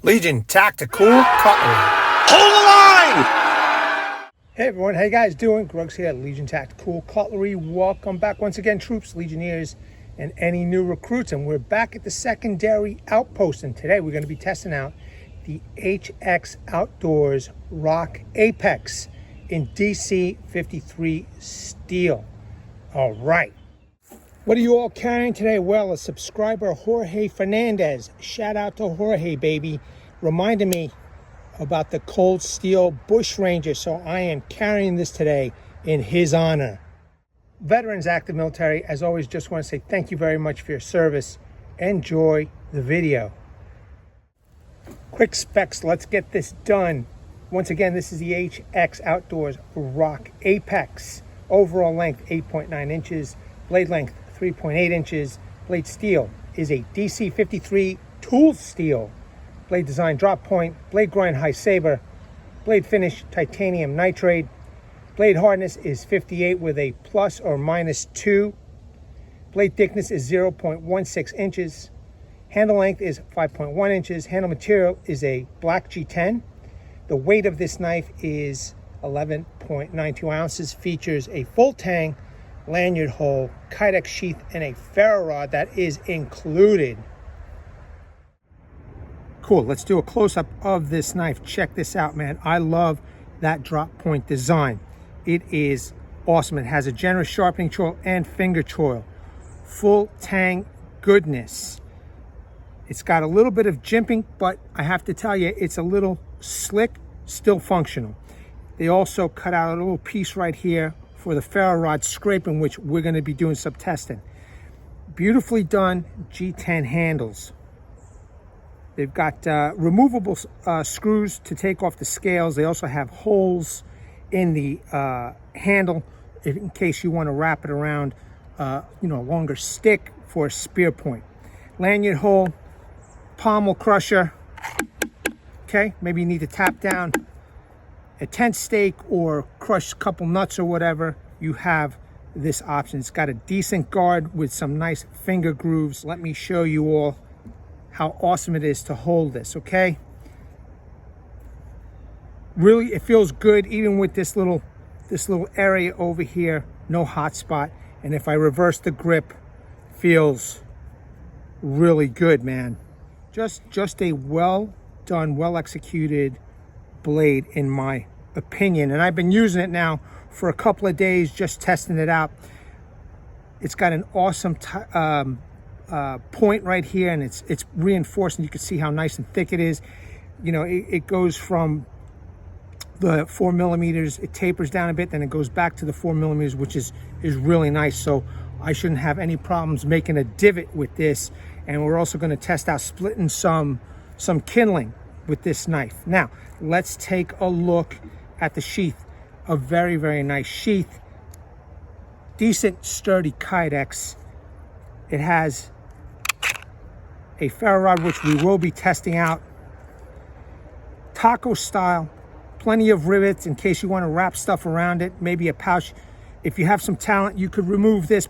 Legion Tactical Cutlery. Hold the line! Hey everyone, how you guys doing? Grug's here at Legion Tactical Cutlery. Welcome back once again, troops, Legionnaires, and any new recruits. And we're back at the secondary outpost. And today we're going to be testing out the HX Outdoors Rock Apex in DC53 steel. All right. What are you all carrying today? Well, a subscriber, Jorge Fernandez. Shout out to Jorge, baby. Reminded me about the cold steel bush ranger. So I am carrying this today in his honor. Veterans, active military, as always, just want to say thank you very much for your service. Enjoy the video. Quick specs, let's get this done. Once again, this is the HX Outdoors Rock Apex. Overall length, 8.9 inches. Blade length, 3.8 inches. Blade steel is a DC53 tool steel. Blade design drop point, blade grind high saber, blade finish titanium nitride. Blade hardness is 58 with a plus or minus 2. Blade thickness is 0.16 inches. Handle length is 5.1 inches. Handle material is a black G10. The weight of this knife is 11.92 ounces. Features a full tang, lanyard hole, Kydex sheath, and a ferro rod that is included. Cool, let's do a close-up of this knife. Check this out, man. I love that drop point design. It is awesome. It has a generous sharpening choil and finger choil. Full tang goodness. It's got a little bit of jimping, but I have to tell you, it's a little slick, still functional. They also cut out a little piece right here for the ferro rod scraping, which we're going to be doing some testing. Beautifully done G10 handles. They've got removable screws to take off the scales. They also have holes in the handle in case you want to wrap it around a longer stick for a spear point. Lanyard hole, pommel crusher. Okay, maybe you need to tap down a tent stake or crush a couple nuts or whatever. You have this option. It's got a decent guard with some nice finger grooves. Let me show you all how awesome it is to hold this, okay? Really, it feels good even with this little area over here, no hot spot. And if I reverse the grip, feels really good, man. Just a well done, well executed blade in my opinion. And I've been using it now for a couple of days, just testing it out. It's got an awesome point right here, and it's reinforced, and you can see how nice and thick it is. You know, it goes from the 4 millimeters, it tapers down a bit, then it goes back to the 4 millimeters, which is really nice. So I shouldn't have any problems making a divot with this. And we're also going to test out splitting some kindling with this knife. Now let's take a look at the sheath. A very, very nice sheath. Decent sturdy Kydex. It has a ferro rod, which we will be testing out. Taco style. Plenty of rivets in case you want to wrap stuff around it. Maybe a pouch. If you have some talent, you could remove this,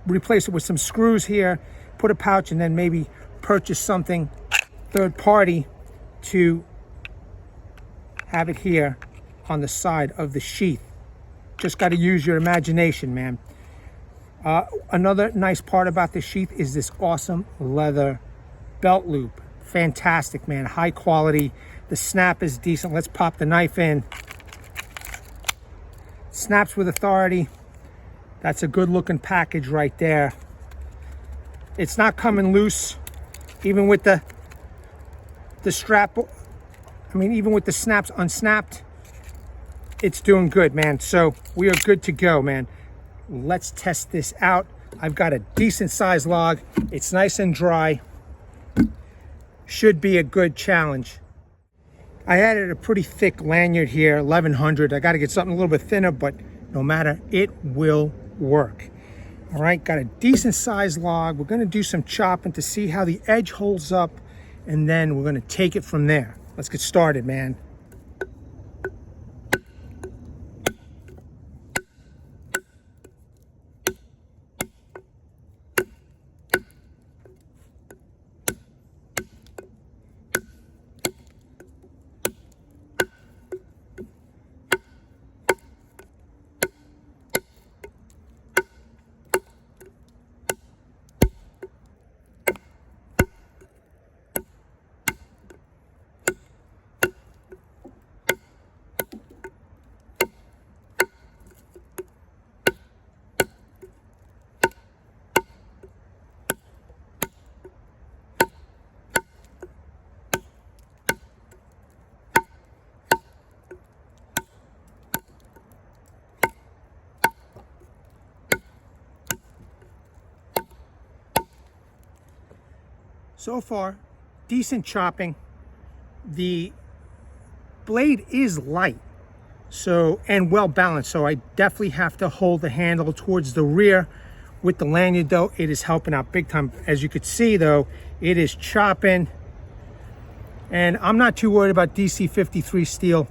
replace it with some screws here, put a pouch, and then maybe purchase something third party to have it here on the side of the sheath. Just got to use your imagination, man. Another nice part about the sheath is this awesome leather belt loop. Fantastic, man. High quality. The snap is decent. Let's pop the knife in. Snaps with authority. That's a good looking package right there. It's not coming loose, even with the strap. I mean, even with the snaps unsnapped, it's doing good, man. So we are good to go, man. Let's test this out. I've got a decent size log. It's nice and dry. Should be a good challenge. I added a pretty thick lanyard here, 1100. I got to get something a little bit thinner, but no matter, it will work. All right, got a decent size log. We're going to do some chopping to see how the edge holds up, and then we're going to take it from there. Let's get started, man. So far, decent chopping. The blade is light, so, and well balanced, so I definitely have to hold the handle towards the rear. With the lanyard though, it is helping out big time. As you could see though, it is chopping, and I'm not too worried about DC53 steel.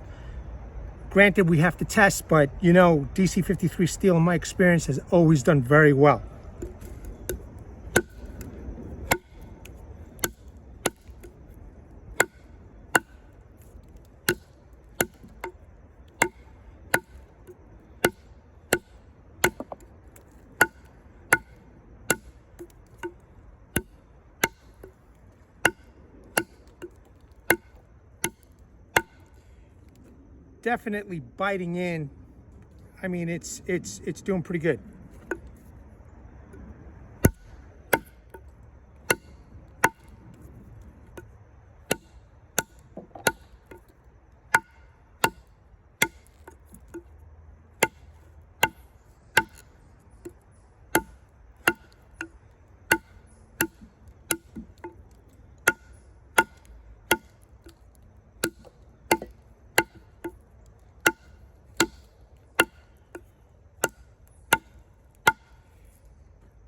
Granted, we have to test, but you know, DC53 steel in my experience has always done very well. Definitely biting in. I mean, it's doing pretty good.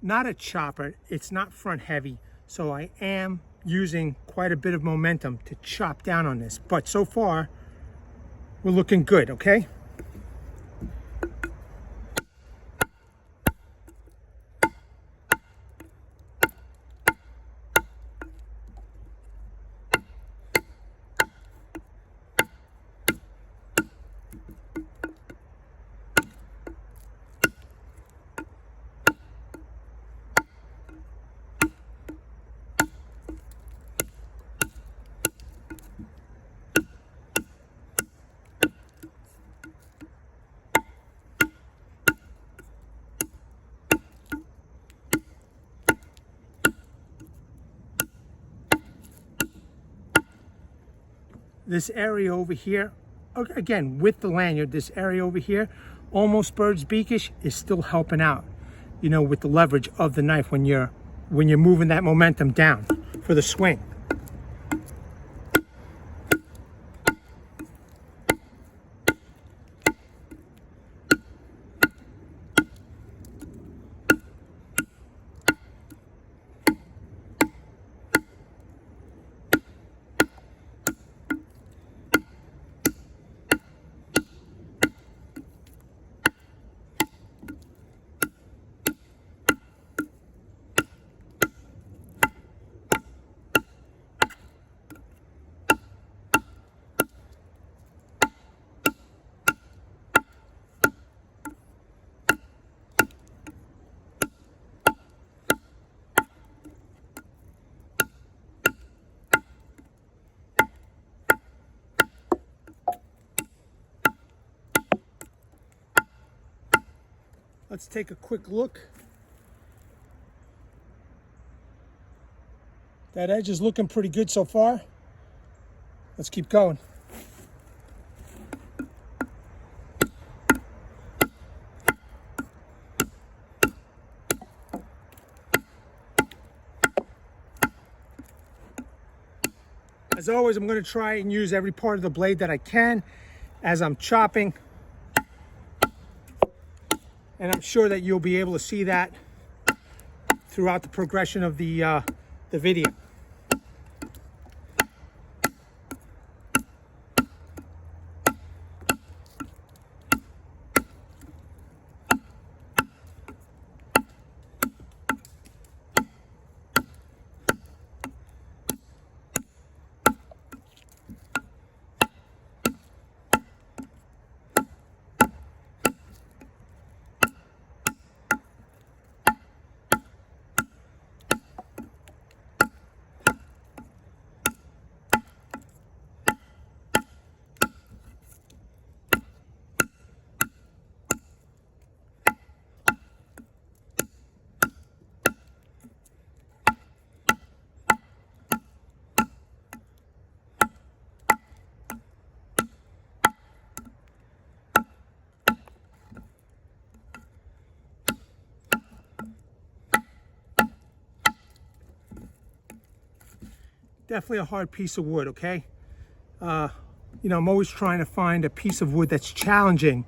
Not a chopper, it's not front heavy, so I am using quite a bit of momentum to chop down on this, but so far we're looking good. Okay, this area over here, again with the lanyard, this area over here, almost bird's beakish, is still helping out, you know, with the leverage of the knife when you're moving that momentum down for the swing. Let's take a quick look. That edge is looking pretty good so far. Let's keep going. As always, I'm going to try and use every part of the blade that I can as I'm chopping. And I'm sure that you'll be able to see that throughout the progression of the video. Definitely a hard piece of wood, okay? You know, I'm always trying to find a piece of wood that's challenging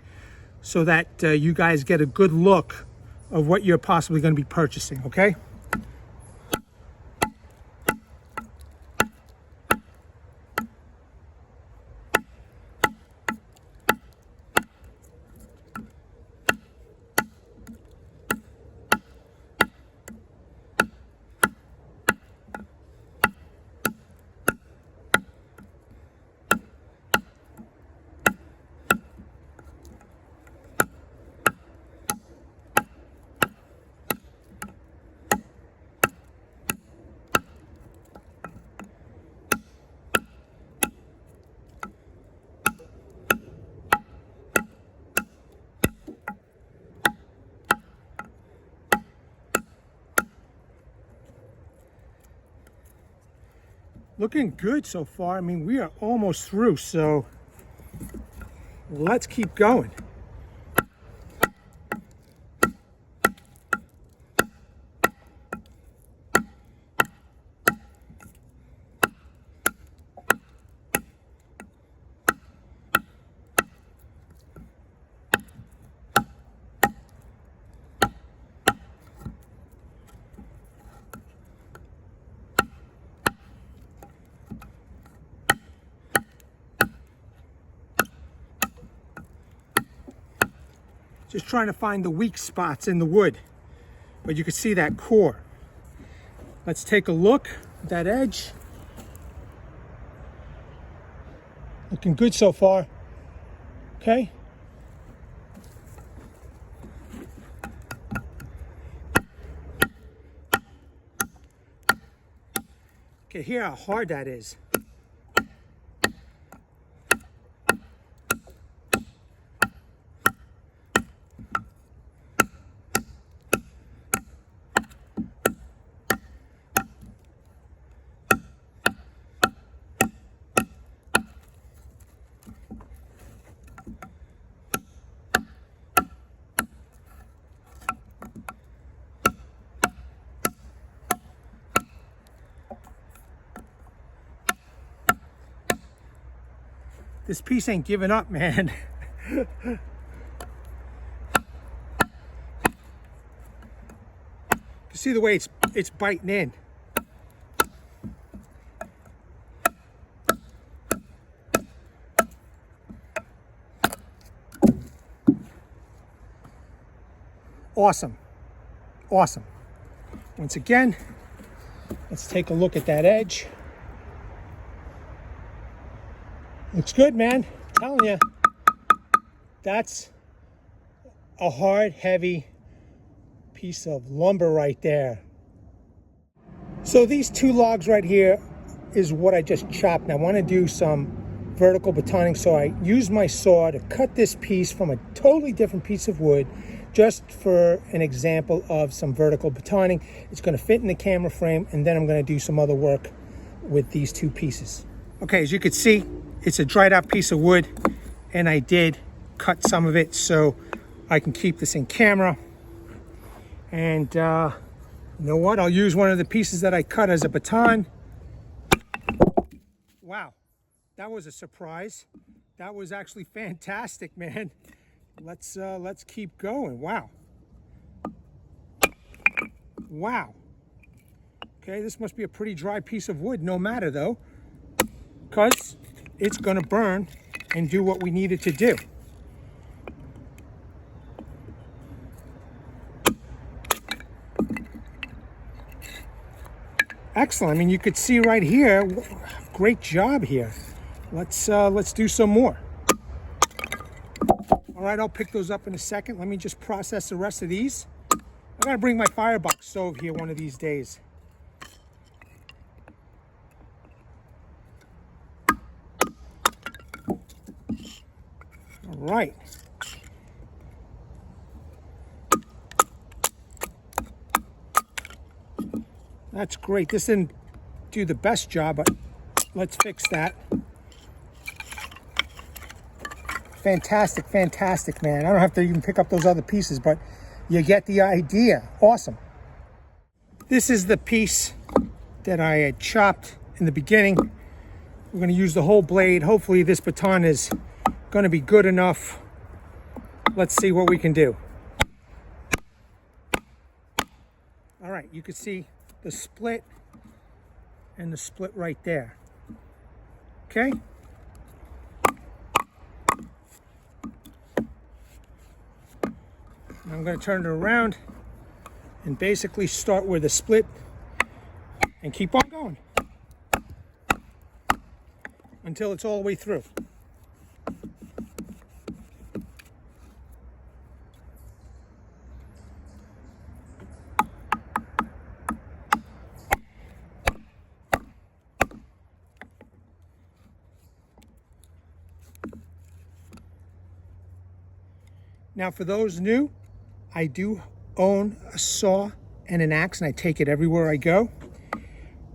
so that you guys get a good look of what you're possibly going to be purchasing, okay? Looking good so far. I mean, we are almost through, so let's keep going. Just trying to find the weak spots in the wood, but you can see that core. Let's take a look at that edge. Looking good so far. Okay. Okay, hear how hard that is. This piece ain't giving up, man. You see the way it's biting in. Awesome. Awesome. Once again, let's take a look at that edge. Looks good, man. I'm telling you. That's a hard, heavy piece of lumber right there. So these two logs right here is what I just chopped. And I want to do some vertical batoning. So I used my saw to cut this piece from a totally different piece of wood, just for an example of some vertical batoning. It's going to fit in the camera frame, and then I'm going to do some other work with these two pieces. Okay, as you can see, it's a dried out piece of wood, and I did cut some of it so I can keep this in camera. And you know what? I'll use one of the pieces that I cut as a baton. Wow, that was a surprise. That was actually fantastic, man. Let's keep going. Wow. Wow. Okay, this must be a pretty dry piece of wood, no matter though, because it's gonna burn and do what we need it to do. Excellent. I mean, you could see right here, great job here. Let's do some more. All right, I'll pick those up in a second. Let me just process the rest of these. I gotta bring my firebox stove here one of these days. All right. That's great. This didn't do the best job, but let's fix that. Fantastic, fantastic, man. I don't have to even pick up those other pieces, but you get the idea. Awesome. This is the piece that I had chopped in the beginning. We're going to use the whole blade. Hopefully this baton is going to be good enough. Let's see what we can do. All right, you can see the split and the split right there. Okay. I'm going to turn it around and basically start with a split and keep on going until it's all the way through. Now, for those new, I do own a saw and an axe, and I take it everywhere I go.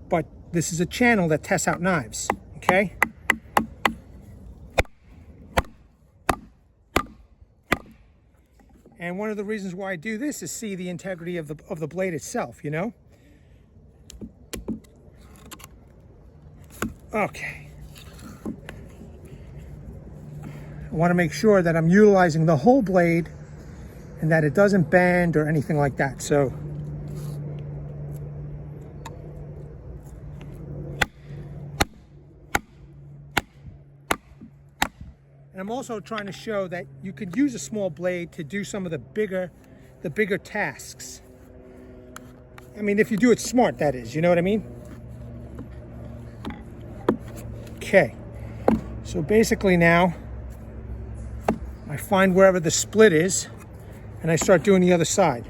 But this is a channel that tests out knives, okay? And one of the reasons why I do this is see the integrity of the blade itself, you know? Okay. I want to make sure that I'm utilizing the whole blade and that it doesn't bend or anything like that. So and I'm also trying to show that you could use a small blade to do some of the bigger tasks. I mean, if you do it smart, that is, you know what I mean? Okay, so basically now I find wherever the split is and I start doing the other side.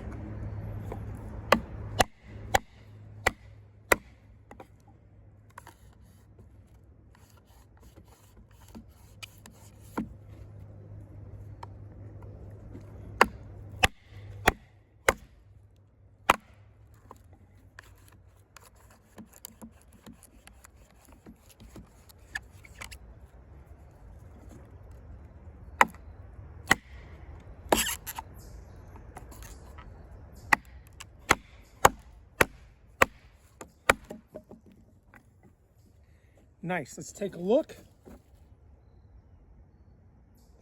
Nice, let's take a look.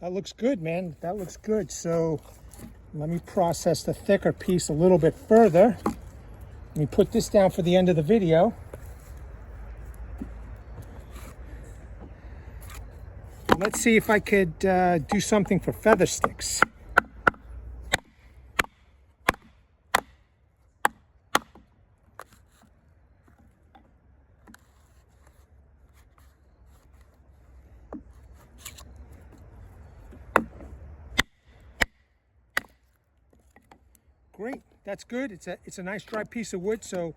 That looks good, man. That looks good. So let me process the thicker piece a little bit further. Let me put this down for the end of the video. Let's see if I could do something for feather sticks. Great, that's good. It's a nice dry piece of wood, so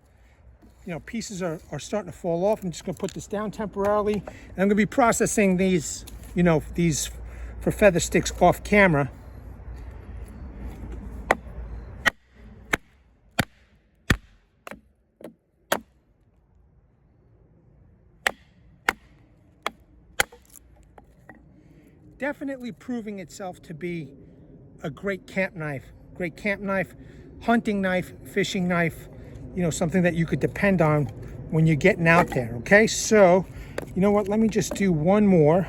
you know pieces are starting to fall off. I'm just going to put this down temporarily, and I'm going to be processing these, you know, these for feather sticks off camera. Definitely proving itself to be a great camp knife. Great camp knife, hunting knife, fishing knife, you know, something that you could depend on when you're getting out there, okay? So, you know what, let me just do one more.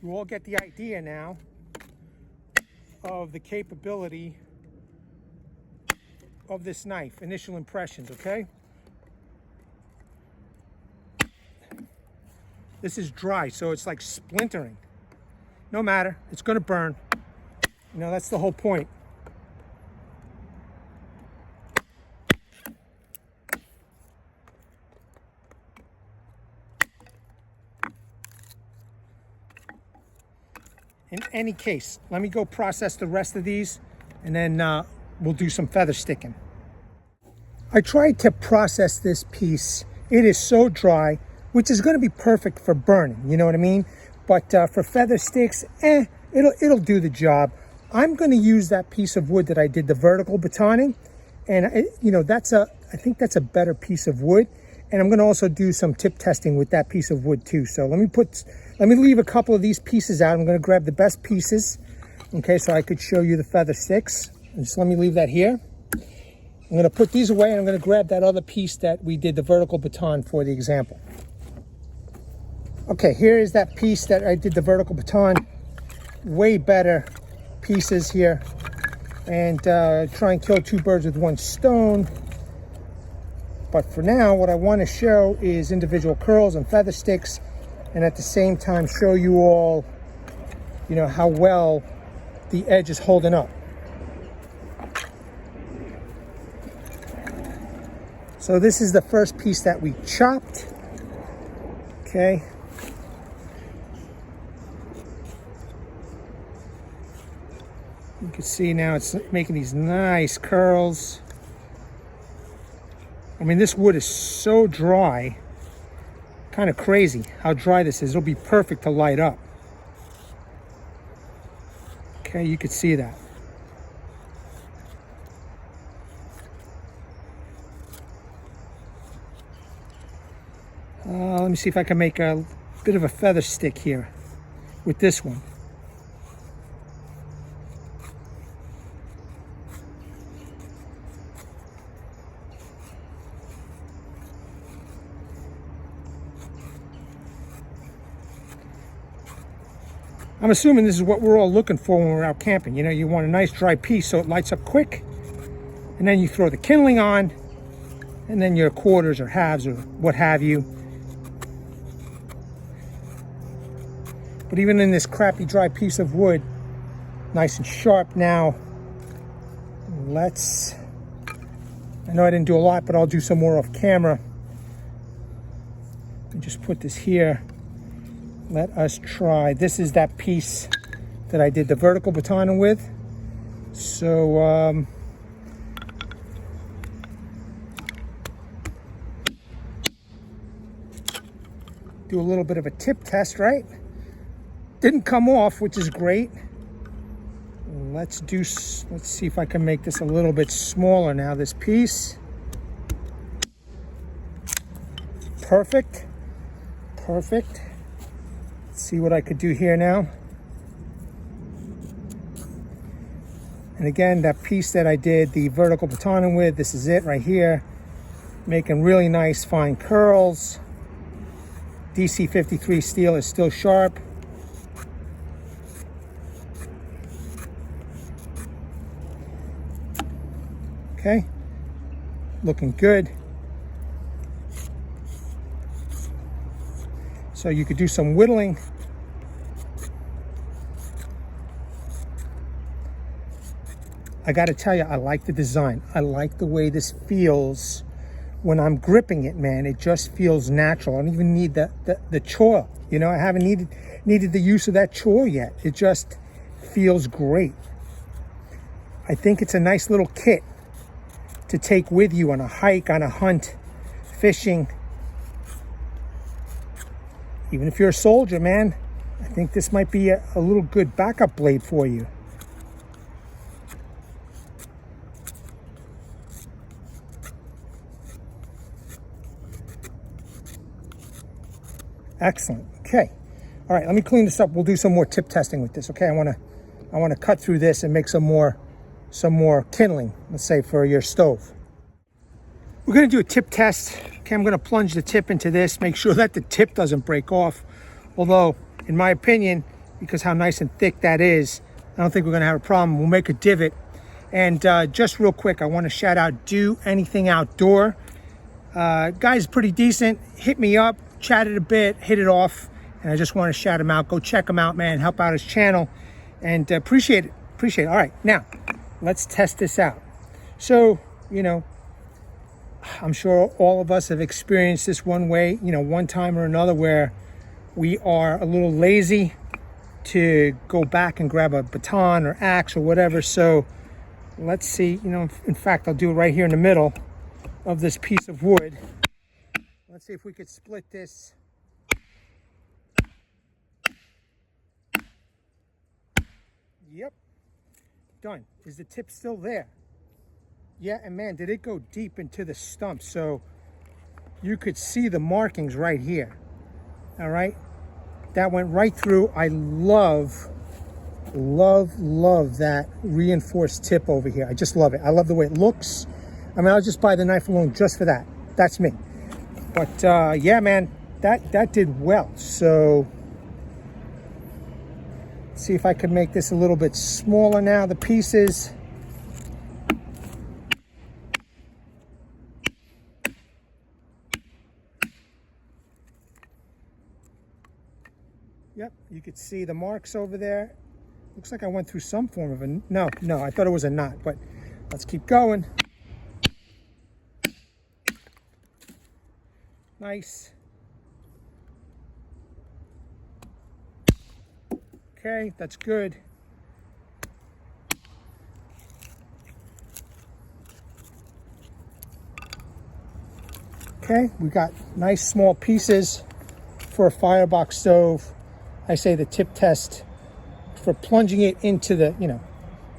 You all get the idea now of the capability of this knife. Initial impressions, okay? This is dry, so it's like splintering. No matter, it's gonna burn. You know, that's the whole point. In any case, let me go process the rest of these, and then we'll do some feather sticking. I tried to process this piece. It is so dry, which is going to be perfect for burning, you know what I mean? But for feather sticks, it'll do the job. I'm going to use that piece of wood that I did the vertical batoning, and you know, I think that's a better piece of wood. And I'm going to also do some tip testing with that piece of wood too. So let me put Let me leave a couple of these pieces out. I'm going to grab the best pieces, okay, so I could show you the feather sticks. Just let me leave that here. I'm going to put these away, and I'm going to grab that other piece that we did the vertical baton for the example. Okay, here is that piece that I did the vertical baton. Way better pieces here. And try and kill two birds with one stone. But for now, what I want to show is individual curls and feather sticks, and at the same time show you all, you know, how well the edge is holding up. So this is the first piece that we chopped. Okay. You can see now it's making these nice curls. I mean, this wood is so dry. Kind of crazy how dry this is. It'll be perfect to light up. Okay, you can see that. Let me see if I can make a bit of a feather stick here with this one. I'm assuming this is what we're all looking for when we're out camping. You know, you want a nice dry piece so it lights up quick, and then you throw the kindling on, and then your quarters or halves or what have you. But even in this crappy dry piece of wood, nice and sharp now, I know I didn't do a lot, but I'll do some more off camera. And just put this here. Let us try. This is that piece that I did the vertical batoning with. So, do a little bit of a tip test, right? Didn't come off, which is great. Let's see if I can make this a little bit smaller now, this piece. Perfect. Perfect. See what I could do here now. And again, that piece that I did the vertical batoning with, this is it right here. Making really nice fine curls. DC53 steel is still sharp. Okay, looking good. So you could do some whittling. I got to tell you, I like the design. I like the way this feels when I'm gripping it, man. It just feels natural. I don't even need the choil. You know, I haven't needed the use of that choil yet. It just feels great. I think it's a nice little kit to take with you on a hike, on a hunt, fishing. Even if you're a soldier, man, I think this might be a little good backup blade for you. Excellent. Okay. All right, let me clean this up. We'll do some more tip testing with this. Okay, I want to cut through this and make some more kindling, let's say, for your stove. We're going to do a tip test. Okay, I'm going to plunge the tip into this, make sure that the tip doesn't break off. Although, in my opinion, because how nice and thick that is, I don't think we're going to have a problem. We'll make a divot. And just real quick, I want to shout out Do Anything Outdoor. Guy's pretty decent. Hit me up, chatted a bit, hit it off. And I just want to shout him out. Go check him out, man. Help out his channel. And appreciate it. Appreciate it. All right, now, let's test this out. So, you know, I'm sure all of us have experienced this one way, you know, one time or another, where we are a little lazy to go back and grab a baton or axe or whatever. So let's see, you know, in fact, I'll do it right here in the middle of this piece of wood. Let's see if we could split this. Yep, done. Is the tip still there? Yeah, and man, did it go deep into the stump. So you could see the markings right here. All right. That went right through. I love that reinforced tip over here. I just love it. I love the way it looks. I mean, I'll just buy the knife alone just for that. That's me. But yeah, man, that did well. So let's see if I can make this a little bit smaller now, the pieces. Yep, you could see the marks over there. Looks like I went through some form of a, no, I thought it was a knot, but let's keep going. Nice. Okay, that's good. Okay, we got nice small pieces for a firebox stove. I say the tip test for plunging it into the,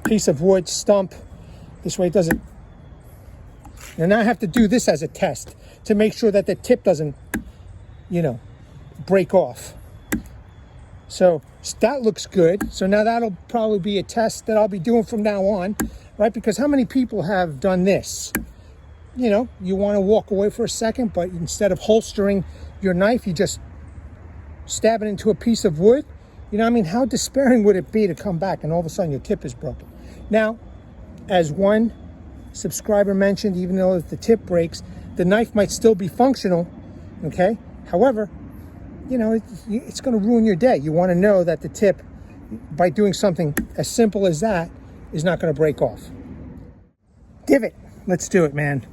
piece of wood stump. This way it doesn't. And now I have to do this as a test to make sure that the tip doesn't, break off. So that looks good. So now that'll probably be a test that I'll be doing from now on, right? Because how many people have done this? You want to walk away for a second, but instead of holstering your knife, you just stab it into a piece of wood. How despairing would it be to come back and all of a sudden your tip is broken? Now, as one subscriber mentioned, even though if the tip breaks, the knife might still be functional, okay? However, it's going to ruin your day. You want to know that the tip, by doing something as simple as that, is not going to break off. Divot. Let's do it, man.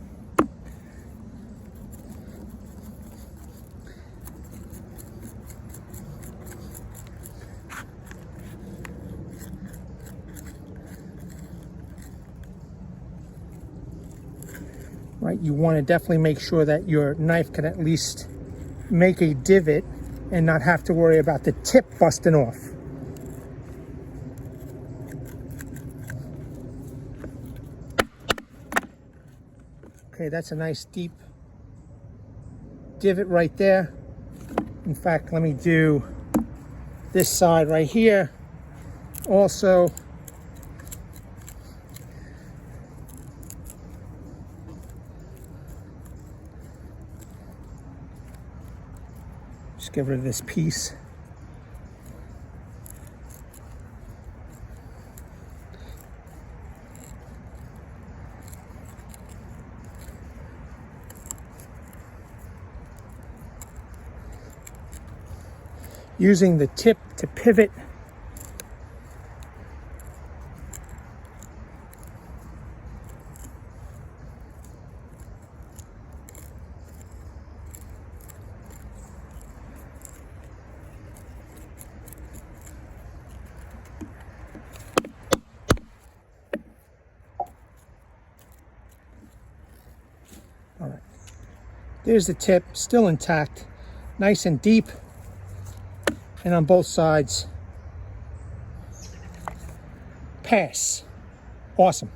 Right, you want to definitely make sure that your knife can at least make a divot and not have to worry about the tip busting off. Okay, that's a nice deep divot right there. In fact, let me do this side right here also. Just get rid of this piece. Using the tip to pivot. All right, there's the tip, still intact, nice and deep, and on both sides. Pass. Awesome.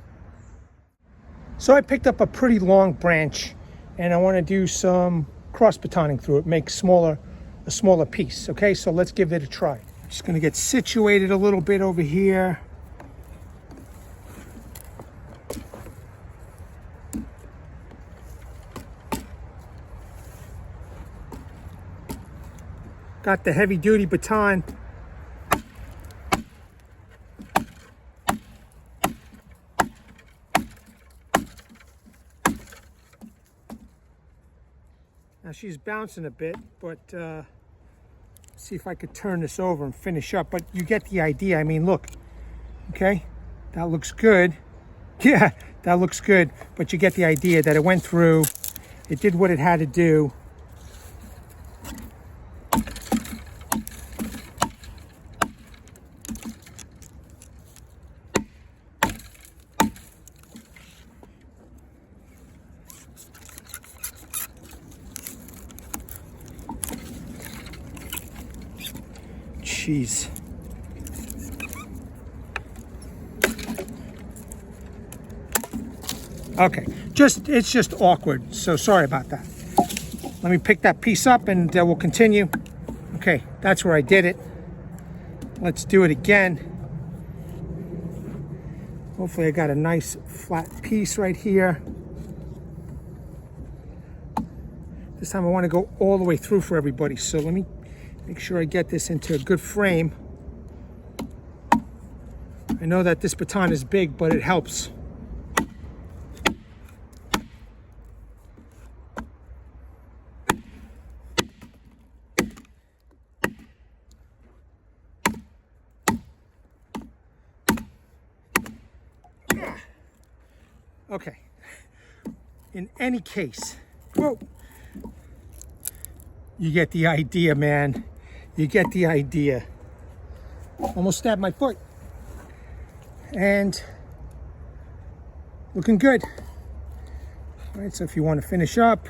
So I picked up a pretty long branch, and I want to do some cross batoning through it, make a smaller piece. Okay, so let's give it a try. Just going to get situated a little bit over here. Got the heavy duty baton. Now she's bouncing a bit, but see if I could turn this over and finish up. But you get the idea. I mean, look, okay, that looks good. Yeah, that looks good. But you get the idea that it went through. It did what it had to do. Jeez. Okay, it's just awkward, so sorry about that. Let me pick that piece up and we'll continue. Okay, That's where I did it. Let's do it again. Hopefully I got a nice flat piece right here. This time I want to go all the way through for everybody. So let me make sure I get this into a good frame. I know that this baton is big, but it helps. Okay. In any case, whoa. You get the idea, man. You get the idea. Almost stabbed my foot. And looking good. All right, so if you want to finish up,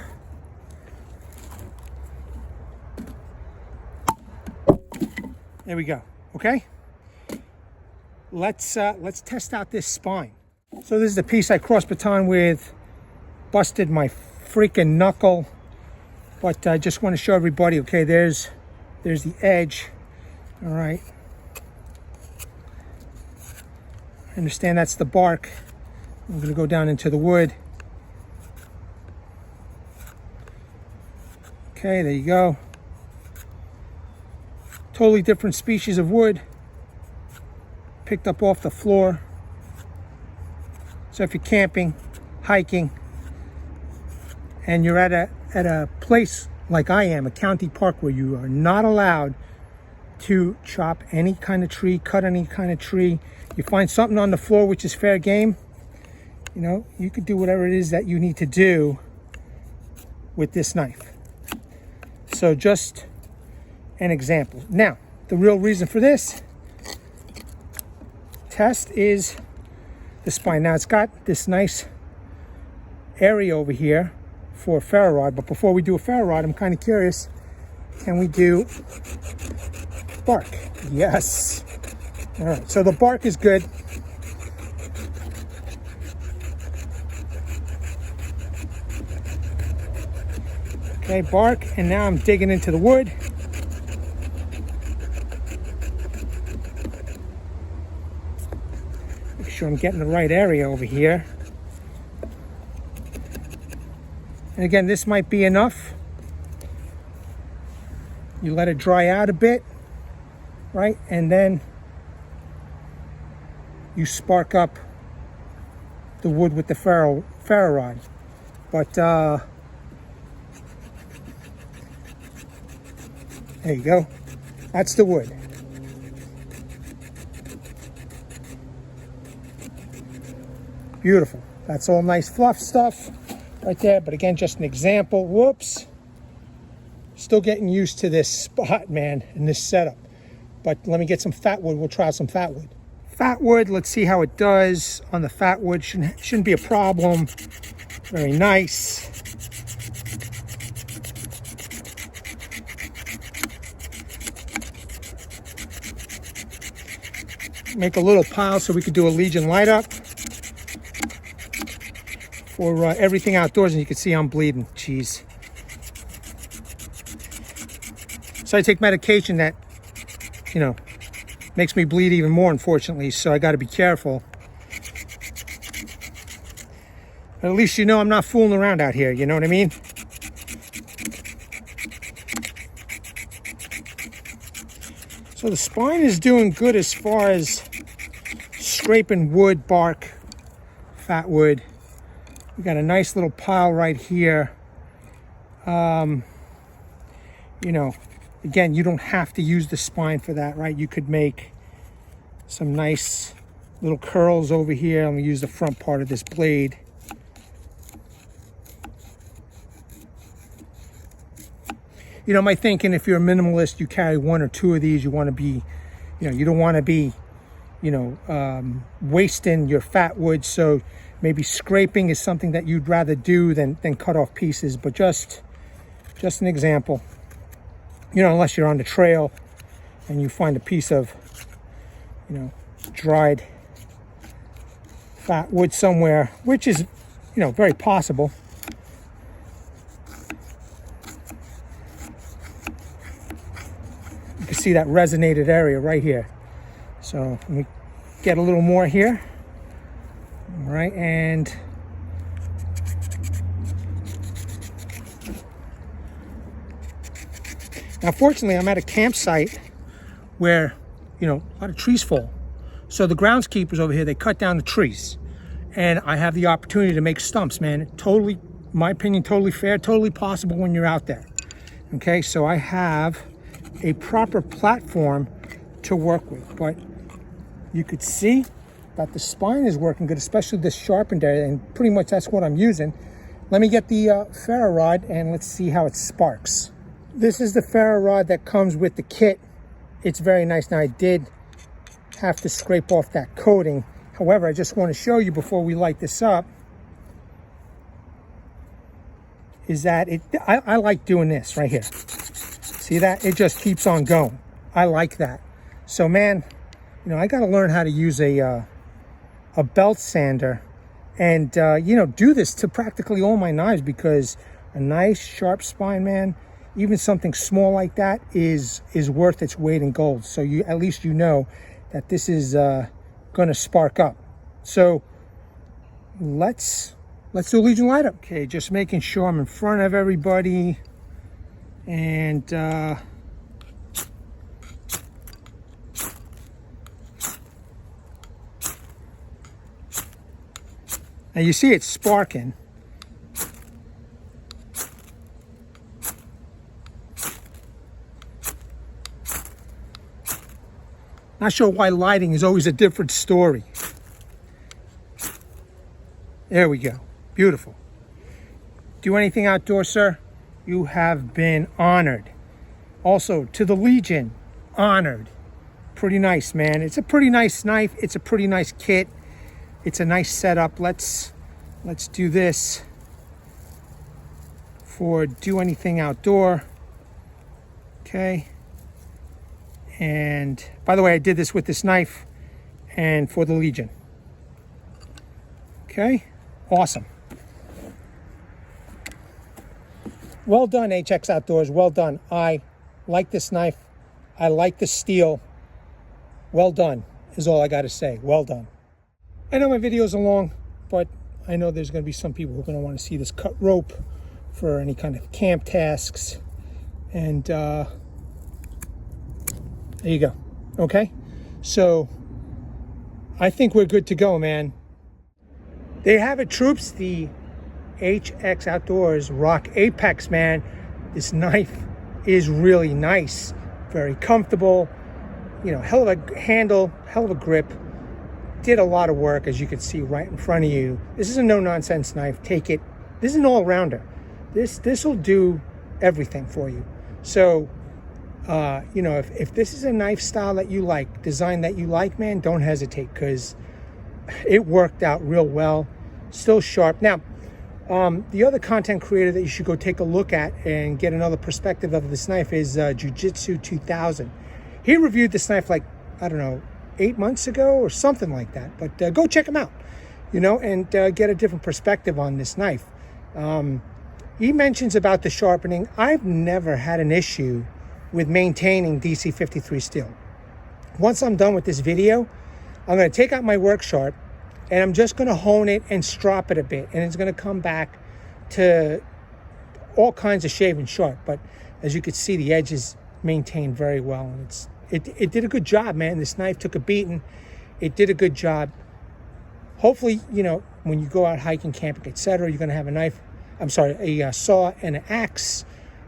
there we go. Okay. Let's test out this spine. So this is the piece I cross baton with. Busted my freaking knuckle. But I just want to show everybody, okay, there's the edge. All right. I understand that's the bark. I'm going to go down into the wood. Okay, there you go. Totally different species of wood. Picked up off the floor. So if you're camping, hiking, and you're at a place like I am, a county park, where you are not allowed to chop any kind of tree, cut any kind of tree, you find something on the floor which is fair game, you know, you could do whatever it is that you need to do with this knife. So just an example. Now, the real reason for this test is the spine. Now, it's got this nice area over here for a ferro rod, but before we do a ferro rod, I'm kind of curious, can we do bark? Yes. All right, so the bark is good. Okay, bark, and now I'm digging into the wood. Make sure I'm getting the right area over here. And again, this might be enough. You let it dry out a bit, right? And then you spark up the wood with the ferro rod. But there you go. That's the wood. Beautiful. That's all nice fluff stuff right there. But again, just an example. Whoops. Still getting used to this spot, man, and this setup. But let me get some fat wood. We'll try some fat wood. Fat wood, let's see how it does on the fat wood. Shouldn't be a problem. Very nice. Make a little pile so we could do a Legion light up for everything outdoors. And you can see I'm bleeding. Jeez. So I take medication that, you know, makes me bleed even more, unfortunately. So I got to be careful. But at least you know I'm not fooling around out here. You know what I mean? So the spine is doing good as far as scraping wood, bark, fat wood. We got a nice little pile right here. You know, again, you don't have to use the spine for that, right? You could make some nice little curls over here. I'm gonna use the front part of this blade. You know, my thinking, if you're a minimalist, you carry one or two of these. You want to be, you know, you don't want to be, you know, wasting your fat wood. So maybe scraping is something that you'd rather do than cut off pieces. But just an example, you know, unless you're on the trail and you find a piece of, you know, dried fat wood somewhere, which is, you know, very possible. see that resonated area right here. So let me get a little more here. All right, and now fortunately I'm at a campsite where, you know, a lot of trees fall. So the groundskeepers over here, they cut down the trees. And I have the opportunity to make stumps, man. Totally, in my opinion, totally fair, totally possible when you're out there. Okay, so I have a proper platform to work with. But you could see that the spine is working good, especially this sharpened area, and pretty much that's what I'm using. Let me get the ferro rod and let's see how it sparks. This is the ferro rod that comes with the kit. It's very nice. Now I did have to scrape off that coating. However, I just want to show you before we light this up is that I like doing this right here. See that? It just keeps on going. I like that. So man, you know, I got to learn how to use a belt sander and, you know, do this to practically all my knives, because a nice sharp spine, man, even something small like that is worth its weight in gold. So you, at least you know that this is going to spark up. So let's do a Legion light up. Okay, just making sure I'm in front of everybody. And now you see it's sparking. Not sure why lighting is always a different story. There we go. Beautiful. Do anything outdoors, sir? You have been honored. Also, to the Legion, honored. Pretty nice, man. It's a pretty nice knife. It's a pretty nice kit. It's a nice setup. Let's do this for do anything outdoor. Okay. And by the way, I did this with this knife and for the Legion. Okay, awesome. Well done, HX Outdoors, well done. I like this knife. I like the steel. Well done is all I got to say. Well done. I know my videos are long, but I know there's going to be some people who are going to want to see this cut rope for any kind of camp tasks. And there you go. Okay, so I think we're good to go, man. There you have it, troops. The HX Outdoors Rock Apex, man. This knife is really nice, very comfortable, you know, hell of a handle, hell of a grip. Did a lot of work, as you can see right in front of you. This is a no-nonsense knife. Take it. This is an all-rounder. This will do everything for you. So you know, if this is a knife style that you like, design that you like, man, don't hesitate, because it worked out real well. Still sharp. Now, the other content creator that you should go take a look at and get another perspective of this knife is Jiu-Jitsu 2000. He reviewed this knife like, I don't know, 8 months ago or something like that. But go check him out, you know, and get a different perspective on this knife. He mentions about the sharpening. I've never had an issue with maintaining DC53 steel. Once I'm done with this video, I'm going to take out my work sharp and I'm just going to hone it and strop it a bit, and it's going to come back to all kinds of shaven sharp. But as you can see, the edge is maintained very well, and it did a good job, man. This knife took a beating. It did a good job. Hopefully, you know, when you go out hiking, camping, etc., you're going to have a saw and an axe,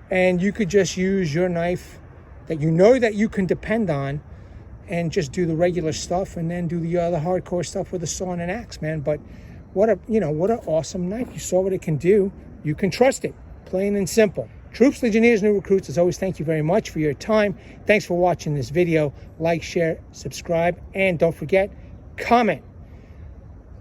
and you could just use your knife that you know that you can depend on, and just do the regular stuff, and then do the other hardcore stuff with a saw and an axe, man. But what an awesome knife. You saw what it can do. You can trust it, plain and simple. Troops, Legionnaires, new recruits, as always, thank you very much for your time. Thanks for watching this video. Like, share, subscribe, and don't forget, comment.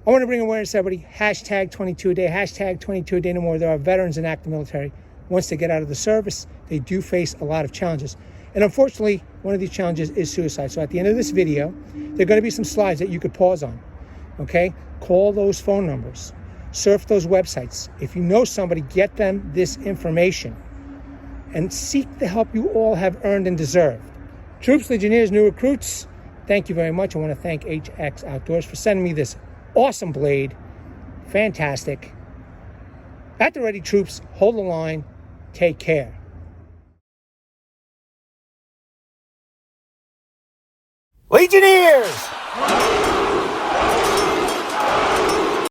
I want to bring awareness to everybody. Hashtag 22 a day. Hashtag 22 a day no more. There are veterans in active military. Once they get out of the service, they do face a lot of challenges. And unfortunately, one of these challenges is suicide. So at the end of this video, there are going to be some slides that you could pause on. Okay? Call those phone numbers. Surf those websites. If you know somebody, get them this information. And seek the help you all have earned and deserved. Troops, Legionnaires, new recruits, thank you very much. I want to thank HX Outdoors for sending me this awesome blade. Fantastic. At the ready, troops. Hold the line. Take care. Legionnaires!